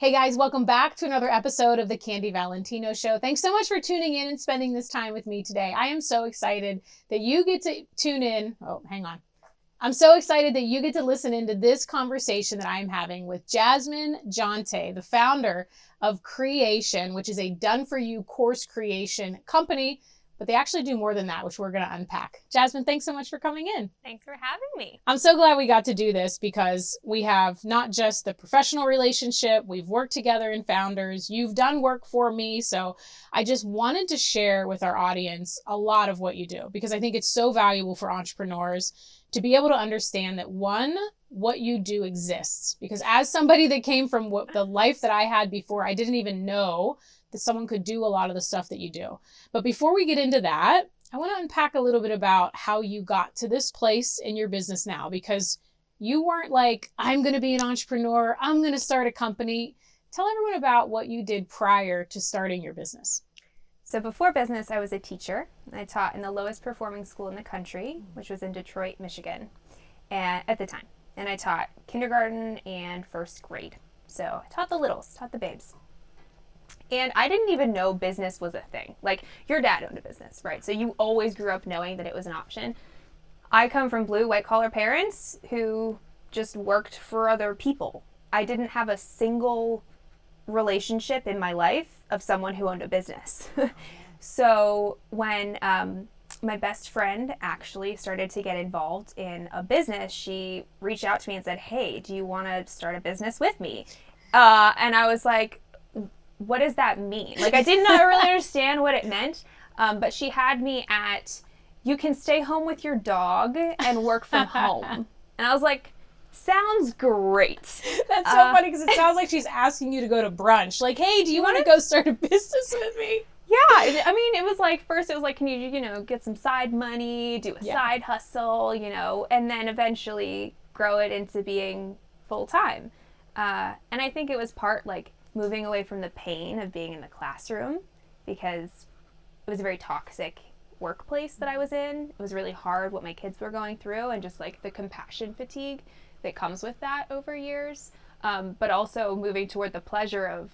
Hey guys, welcome back to another episode of the Candy Valentino Show. Thanks so much for tuning in and spending this time with me today. I am so excited that you get to tune in. Oh, hang on. I'm so excited that you get to listen into this conversation that I'm having with Jasmine Jonte, the founder of Creation, which is a done-for-you course creation company. But they actually do more than that, which we're going to unpack. Jasmine, thanks so much for coming in. Thanks for having me. I'm so glad we got to do this because we have not just the professional relationship, we've worked together in Founders, you've done work for me. So I just wanted to share with our audience a lot of what you do because I think it's so valuable for entrepreneurs to be able to understand that one, what you do exists. Because as somebody that came from the life that I had before, I didn't even know that someone could do a lot of the stuff that you do. But before we get into that, I want to unpack a little bit about how you got to this place in your business now, because you weren't like, I'm going to be an entrepreneur, I'm going to start a company. Tell everyone about what you did prior to starting your business. So before business, I was a teacher. I taught in the lowest performing school in the country, which was in Detroit, Michigan, at the time. And I taught kindergarten and first grade. So I taught the littles, taught the babes. And I didn't even know business was a thing. Like, your dad owned a business, right? So you always grew up knowing that it was an option. I come from blue, white-collar parents who just worked for other people. I didn't have a single relationship in my life of someone who owned a business. So when my best friend actually started to get involved in a business, she reached out to me and said, hey, do you want to start a business with me? And I was like, what does that mean? Like, I did not really understand what it meant, but she had me at, you can stay home with your dog and work from home. And I was like, sounds great. That's so funny because it sounds like she's asking you to go to brunch. Like, hey, do you want to go start a business with me? Yeah, I mean, it was like, first it was like, can you get some side money, do a side hustle, and then eventually grow it into being full-time. And I think it was part, like, moving away from the pain of being in the classroom, because it was a very toxic workplace that I was in. It was really hard what my kids were going through, and just like the compassion fatigue that comes with that over years. But also moving toward the pleasure of,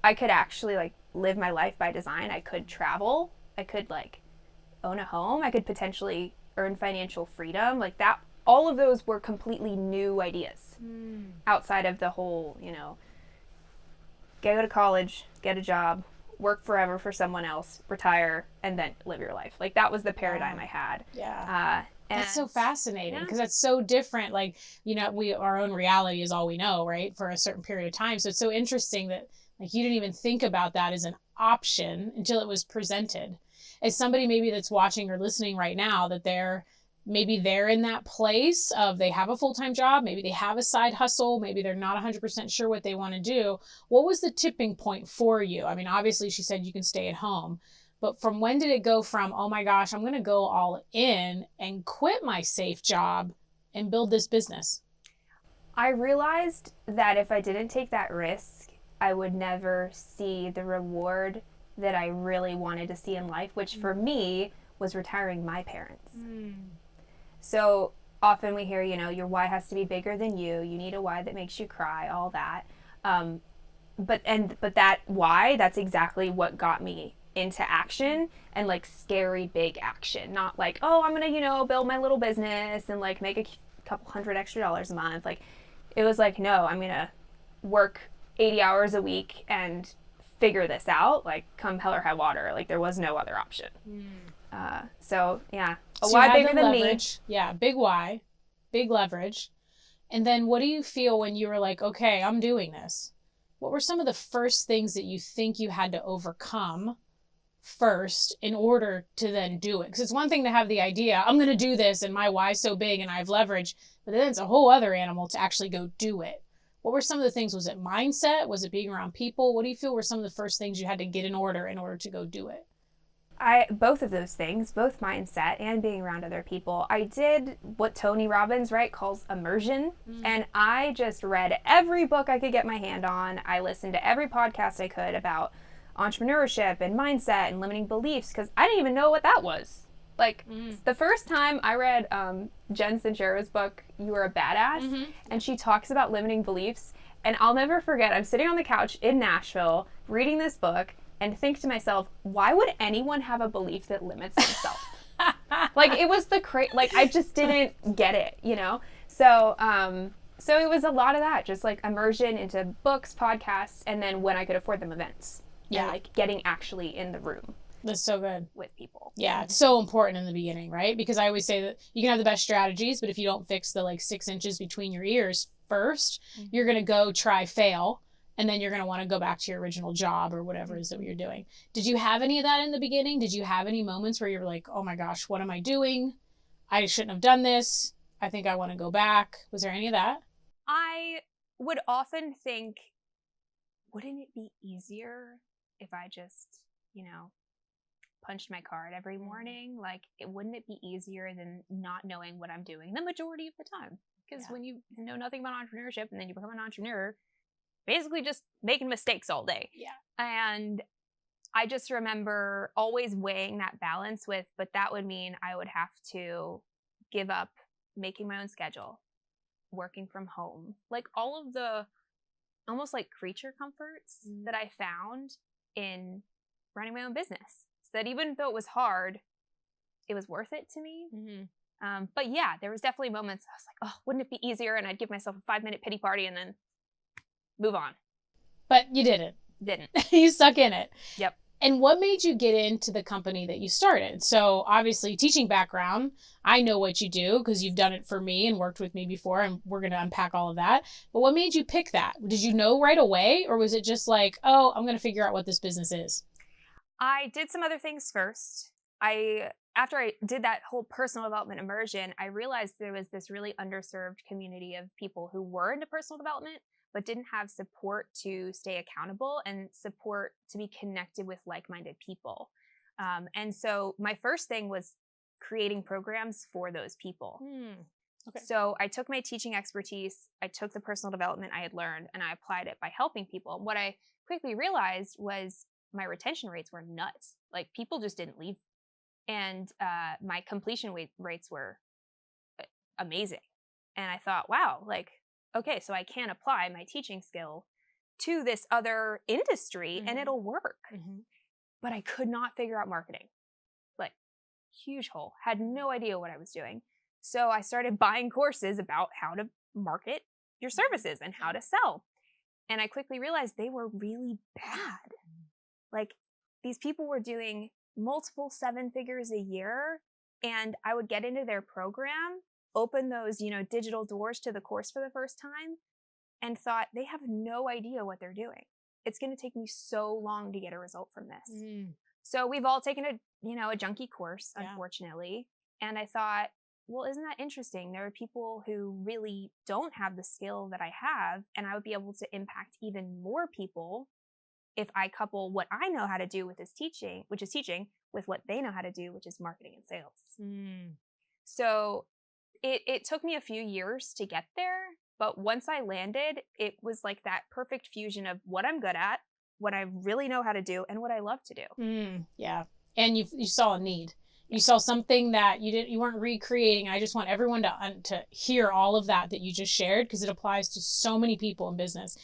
I could actually like live my life by design. I could travel. I could like own a home. I could potentially earn financial freedom. Like that, all of those were completely new ideas outside of the whole, go to college, get a job, work forever for someone else, retire, and then live your life. Like, that was the paradigm I had. Yeah. That's so fascinating because that's so different. Like, our own reality is all we know, right? For a certain period of time. So it's so interesting that like you didn't even think about that as an option until it was presented. As somebody maybe that's watching or listening right now, that they're in that place of they have a full-time job, maybe they have a side hustle, maybe they're not 100% sure what they want to do. What was the tipping point for you? I mean, obviously she said you can stay at home, but from when did it go from, oh my gosh, I'm going to go all in and quit my safe job and build this business? I realized that if I didn't take that risk, I would never see the reward that I really wanted to see in life, which for me was retiring my parents. So often we hear, your why has to be bigger than you. You need a why that makes you cry, all that. But that why, that's exactly what got me into action, and like scary big action. Not like, oh, I'm going to, build my little business and like make a couple $100 extra a month. Like, it was like, no, I'm going to work 80 hours a week and figure this out, like come hell or high water. Like, there was no other option. So why bigger than me. Yeah, big why, big leverage. And then what do you feel when you were like, okay, I'm doing this? What were some of the first things that you think you had to overcome first in order to then do it? Because it's one thing to have the idea, I'm going to do this and my why's so big and I have leverage, but then it's a whole other animal to actually go do it. What were some of the things? Was it mindset? Was it being around people? What do you feel were some of the first things you had to get in order to go do it? Both of those things, both mindset and being around other people. I did what Tony Robbins, calls immersion. And I just read every book I could get my hand on. I listened to every podcast I could about entrepreneurship and mindset and limiting beliefs, because I didn't even know what that was. Like, the first time I read Jen Sincero's book, You Are a Badass, and she talks about limiting beliefs, and I'll never forget, I'm sitting on the couch in Nashville reading this book and think to myself, why would anyone have a belief that limits themselves? Like, it was like, I just didn't get it, you know? So, so it was a lot of that, just like immersion into books, podcasts, and then when I could afford them, events. Yeah. And like getting actually in the room. That's so good. With people. Yeah, it's so important in the beginning, right? Because I always say that you can have the best strategies, but if you don't fix the like 6 inches between your ears first, you're going to go try, fail, and then you're going to want to go back to your original job or whatever it is that you're doing. Did you have any of that in the beginning? Did you have any moments where you're like, oh my gosh, what am I doing? I shouldn't have done this. I think I want to go back. Was there any of that? I would often think, wouldn't it be easier if I just, you know, punched my card every morning? Like, wouldn't it be easier than not knowing what I'm doing the majority of the time? Because when you know nothing about entrepreneurship and then you become an entrepreneur, basically just making mistakes all day. Yeah. And I just remember always weighing that balance with, but that would mean I would have to give up making my own schedule, working from home, like all of the almost like creature comforts that I found in running my own business. That even though it was hard, it was worth it to me. But yeah, there was definitely moments I was like, oh, wouldn't it be easier? And I'd give myself a 5-minute pity party and then move on. But you didn't. Didn't. You stuck in it. Yep. And what made you get into the company that you started? So obviously teaching background, I know what you do because you've done it for me and worked with me before, and we're going to unpack all of that. But what made you pick that? Did you know right away, or was it just like, oh, I'm going to figure out what this business is? I did some other things first. After I did that whole personal development immersion, I realized there was this really underserved community of people who were into personal development, but didn't have support to stay accountable and support to be connected with like-minded people. And so my first thing was creating programs for those people. Okay. So I took my teaching expertise, I took the personal development I had learned, and I applied it by helping people. What I quickly realized was my retention rates were nuts. Like, people just didn't leave. And my completion rates were amazing. And I thought, wow, like, okay, so I can apply my teaching skill to this other industry and it'll work. But I could not figure out marketing. Like, huge hole. Had no idea what I was doing. So I started buying courses about how to market your services and how to sell. And I quickly realized they were really bad. Like, these people were doing multiple 7 figures a year, and I would get into their program, open those, digital doors to the course for the first time, and thought, they have no idea what they're doing. It's going to take me so long to get a result from this. So we've all taken a junky course, unfortunately. And I thought, well, isn't that interesting? There are people who really don't have the skill that I have, and I would be able to impact even more people if I couple what I know how to do with this teaching, which is teaching, with what they know how to do, which is marketing and sales. So it took me a few years to get there, but once I landed, it was like that perfect fusion of what I'm good at, what I really know how to do, and what I love to do. Yeah. And you saw a need. You saw something that you weren't recreating. I just want everyone to hear all of that you just shared, because it applies to so many people in business.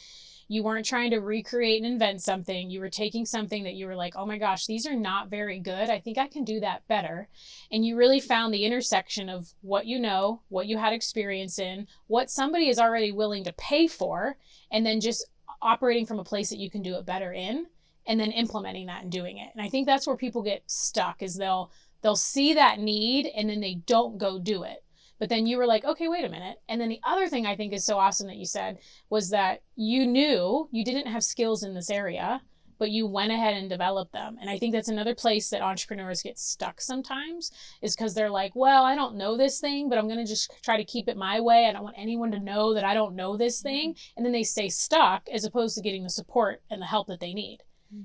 You weren't trying to recreate and invent something. You were taking something that you were like, oh my gosh, these are not very good. I think I can do that better. And you really found the intersection of what you know, what you had experience in, what somebody is already willing to pay for, and then just operating from a place that you can do it better in, and then implementing that and doing it. And I think that's where people get stuck, is they'll see that need and then they don't go do it. But then you were like, okay, wait a minute. And then the other thing I think is so awesome that you said was that you knew you didn't have skills in this area, but you went ahead and developed them. And I think that's another place that entrepreneurs get stuck sometimes, is because they're like, well, I don't know this thing, but I'm going to just try to keep it my way. I don't want anyone to know that I don't know this thing. And then they stay stuck, as opposed to getting the support and the help that they need.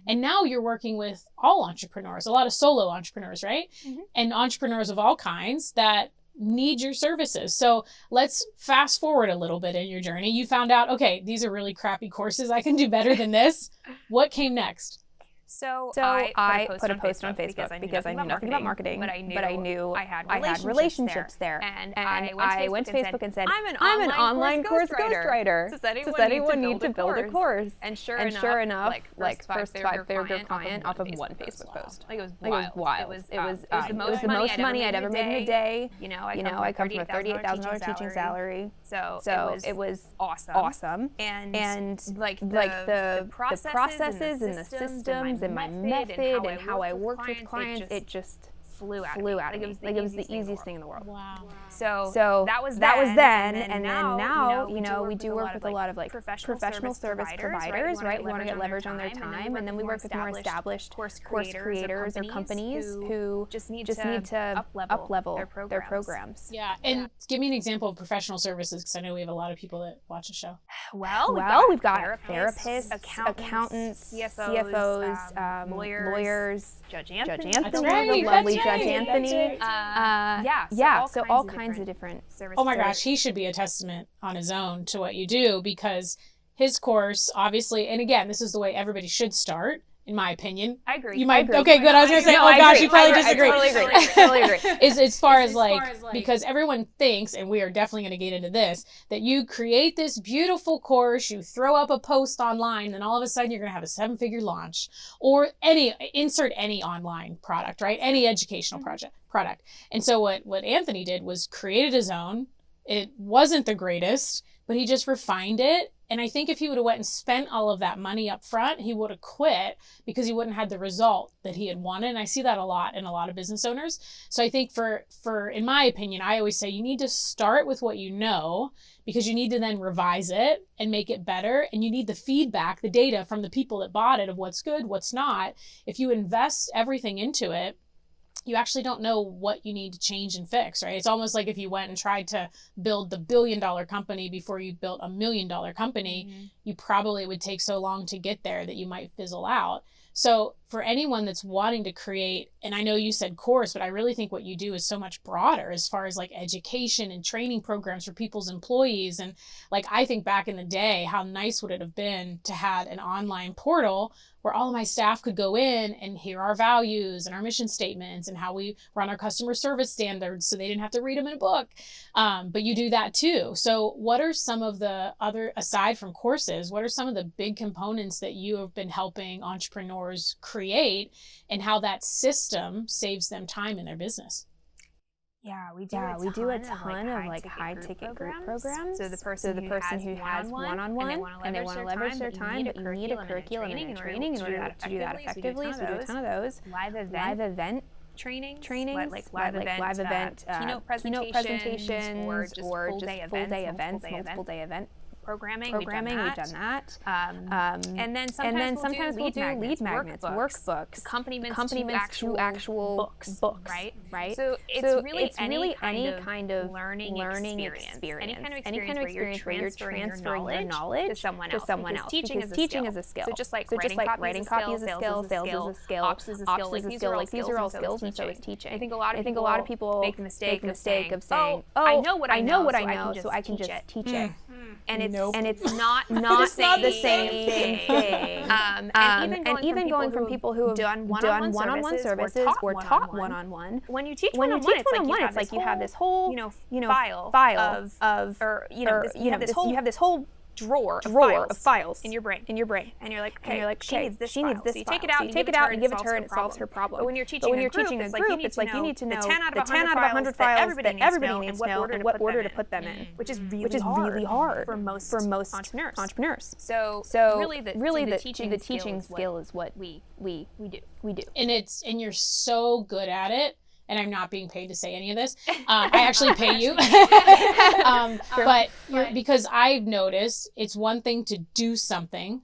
And now you're working with all entrepreneurs, a lot of solo entrepreneurs, right? And entrepreneurs of all kinds that need your services. So let's fast forward a little bit in your journey. You found out, okay, these are really crappy courses. I can do better than this. What came next? So I put a post on Facebook because I knew nothing about marketing, but I knew I had relationships there. And I went to Facebook and said, I'm an online course ghostwriter. Does anyone need to build a course? And sure enough, like first five-figure client off of one Facebook post. Like it was wild. It was the most money I'd ever made in a day. You know, I come from a $38,000 teaching salary. So it was awesome. And like the processes and the systems and my method and how I worked with clients, it just flew out of me. Like it was the easiest thing in the world. Wow. So that was then, and then now, we do work with a lot of like professional service providers, right? We want to get leverage on their time, and then we work with more established course creators or companies who just need to up-level their programs. Yeah, and give me an example of professional services, because I know we have a lot of people that watch the show. Well, we've got therapists, accountants, CFOs, lawyers, Judge Anthony, the lovely Judge Anthony. So all kinds of different services. Oh my gosh, he should be a testament on his own to what you do, because his course, obviously, and again, this is the way everybody should start, in my opinion. I agree. You might, okay, good. I was going to say, you probably disagree. I totally agree. As far as because everyone thinks, and we are definitely going to get into this, that you create this beautiful course, you throw up a post online, and all of a sudden you're going to have a 7-figure launch, or insert any online product, right? Any educational product. And so what Anthony did was created his own. It wasn't the greatest, but he just refined it. And I think if he would have went and spent all of that money up front, he would have quit, because he wouldn't have had the result that he had wanted. And I see that a lot in a lot of business owners. So I think for in my opinion, I always say you need to start with what you know, because you need to then revise it and make it better. And you need the feedback, the data from the people that bought it of what's good, what's not. If you invest everything into it, you actually don't know what you need to change and fix, right? It's almost like if you went and tried to build the $1 billion company before you built a $1 million company, you probably would take so long to get there that you might fizzle out. So for anyone that's wanting to create, and I know you said course, but I really think what you do is so much broader as far as like education and training programs for people's employees. And like, I think back in the day, how nice would it have been to have an online portal where all of my staff could go in and hear our values and our mission statements and how we run our customer service standards, so they didn't have to read them in a book. But you do that too. So what are some of the other, aside from courses, what are some of the big components that you have been helping entrepreneurs create, and how that system saves them time in their business? Yeah, we do a ton of like high ticket group programs. So the person who has one-on-one and they want to leverage their time, but you need a curriculum and a training in order to do that effectively. So we do a ton of those. Live event trainings, like live event keynote presentations, or just full day events, multiple day event programming. We've done that. And then sometimes we'll do lead magnets, workbooks, accompaniments to actual books, right? So it's really any kind of learning experience. Any kind of experience where you're transferring your knowledge to someone else. Because teaching is a skill. So just like writing copy is a skill, sales is a skill, ops is a skill. Like these are all skills, and so is teaching. I think a lot of people make the mistake of saying, I know what I know, so I can just teach it. And it's not the same thing. And even going from people who have done one-on-one services or taught one-on-one. When you teach one-on-one, it's like you have this whole file of you have this whole drawer of files in your brain, and you're like, okay, she needs this file. So you take it out and give it to her, and it solves her problem. But when you're teaching a group, it's like you need to know the 10 out of 100 files that everybody needs to know and what order to put them in, which is really hard for most entrepreneurs. So really the teaching skill is what we do. And you're so good at it. And I'm not being paid to say any of this. I actually pay you. But because I've noticed it's one thing to do something.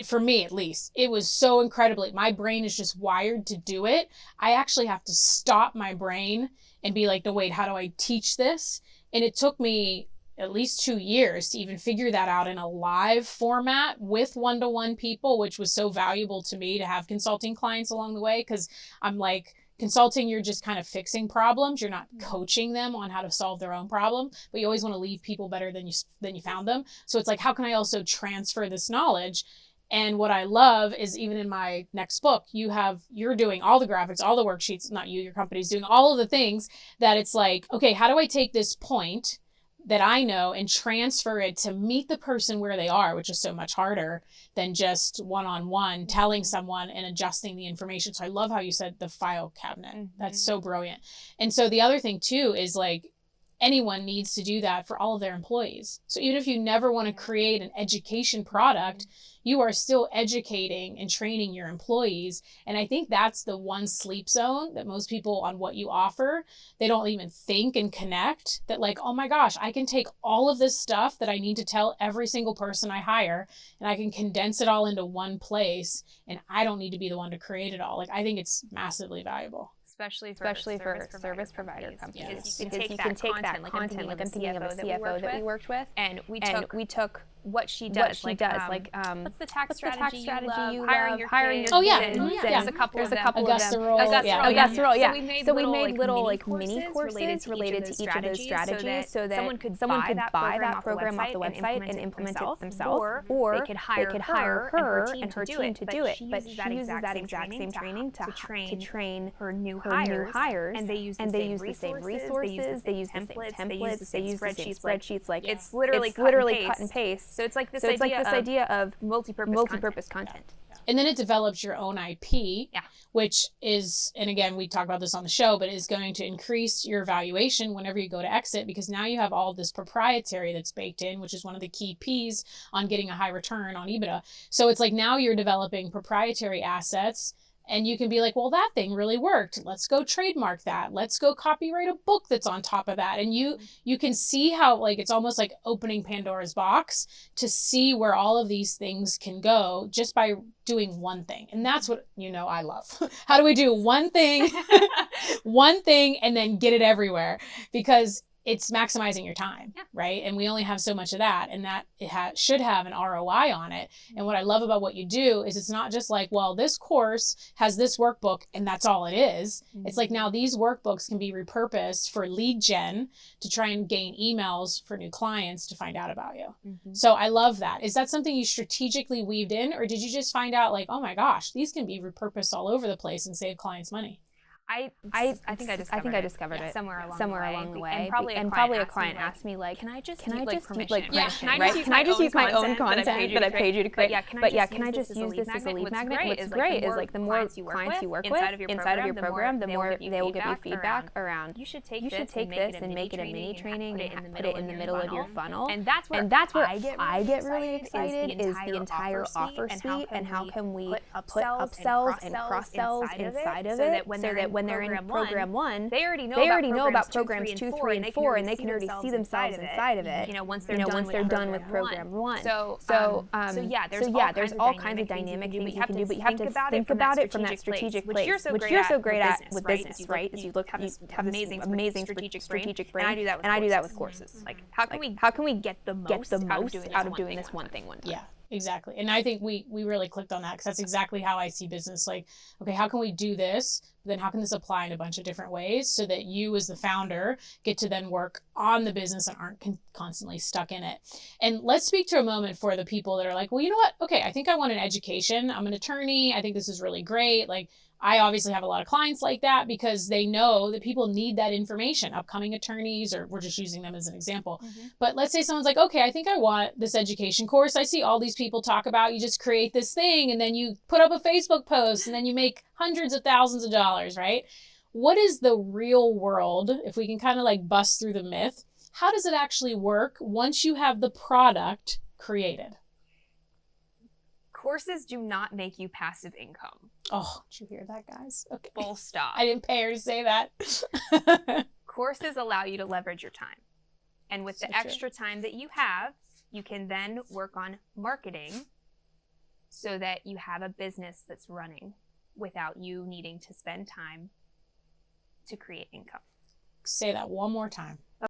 For me at least, it was so incredibly, my brain is just wired to do it. I actually have to stop my brain and be like, no, wait, how do I teach this? And it took me at least 2 years to even figure that out in a live format with one-to-one people, which was so valuable to me to have consulting clients along the way. Because I'm like, consulting, you're just kind of fixing problems. You're not coaching them on how to solve their own problem, but you always want to leave people better than you found them. So it's like, how can I also transfer this knowledge? And what I love is even in my next book, you're doing all the graphics, all the worksheets, not you, your company's doing all of the things that it's like, okay, how do I take this point that I know and transfer it to meet the person where they are, which is so much harder than just one-on-one telling someone and adjusting the information. So I love how you said the file cabinet. That's so brilliant. And so the other thing too is like, anyone needs to do that for all of their employees. So even if you never want to create an education product, you are still educating and training your employees. And I think that's the one sleep zone that most people on what you offer, they don't even think and connect that like, oh my gosh, I can take all of this stuff that I need to tell every single person I hire and I can condense it all into one place and I don't need to be the one to create it all. Like, I think it's massively valuable. Especially for service provider companies. Because you can take that content, like I'm thinking of a CFO that we worked with, and we took what she does, what's the tax strategy you love, hiring your oh yeah, kids. There's a couple of them. Augusta role, yeah. So we made little like mini courses related to each of those strategies, so that someone could buy that program off the website and implement it themselves, or they could hire her and her team to do it. But she uses that exact same training to train her new hires, and they use the same resources, they use the same templates, they use the same spreadsheets. Like it's literally cut and paste. So it's like this idea of multi-purpose content. And then it develops your own IP, which is, and again, we talk about this on the show, but is going to increase your valuation whenever you go to exit, because now you have all this proprietary that's baked in, which is one of the key P's on getting a high return on EBITDA. So it's like now you're developing proprietary assets. And you can be like, well, that thing really worked. Let's go trademark that. Let's go copyright a book that's on top of that. And you can see how like it's almost like opening Pandora's box to see where all of these things can go just by doing one thing. And that's what, I love. How do we do one thing, and then get it everywhere? Because it's maximizing your time, right? And we only have so much of that, and that it should have an ROI on it. And what I love about what you do is it's not just like, well, this course has this workbook and that's all it is. It's like now these workbooks can be repurposed for lead gen to try and gain emails for new clients to find out about you. So I love that. Is that something you strategically weaved in, or did you just find out like, oh my gosh, these can be repurposed all over the place and save clients money? I think I discovered it somewhere along the way, and probably a client asked me like, can I just keep permission? Can I just use my own content that I paid you to create? But can I just use this as a lead magnet? What's great is like the more clients you work with inside of your program, the more they will give you feedback around. You should take this and make it a mini training and put it in the middle of your funnel. And that's where I get really excited is the entire offer suite and how can we put upsells and cross-sells inside of it, so that when they're in program 1, they already know about programs 2, 3, and 4, and they can already see themselves inside of it. Once they're done with program 1. So there's all kinds of dynamic things you can do, but you have to think about it from that strategic place, which you're so great at with business, right? Is you have this amazing strategic brain, and I do that with courses. Like how can we get the most out of doing this one thing one time? Yeah. Exactly. And I think we really clicked on that, because that's exactly how I see business. Like, okay, how can we do this? Then how can this apply in a bunch of different ways so that you as the founder get to then work on the business and aren't constantly stuck in it? And let's speak to a moment for the people that are like, well, you know what? Okay, I think I want an education. I'm an attorney. I think this is really great. Like, I obviously have a lot of clients like that because they know that people need that information, upcoming attorneys, or we're just using them as an example. But let's say someone's like, okay, I think I want this education course. I see all these people talk about, you just create this thing and then you put up a Facebook post and then you make hundreds of thousands of dollars, right? What is the real world, if we can kind of like bust through the myth, how does it actually work once you have the product created? Courses do not make you passive income. Oh, did you hear that, guys? Okay. Full stop. I didn't pay her to say that. Courses allow you to leverage your time. And with the extra time that you have, you can then work on marketing so that you have a business that's running without you needing to spend time to create income. Say that one more time.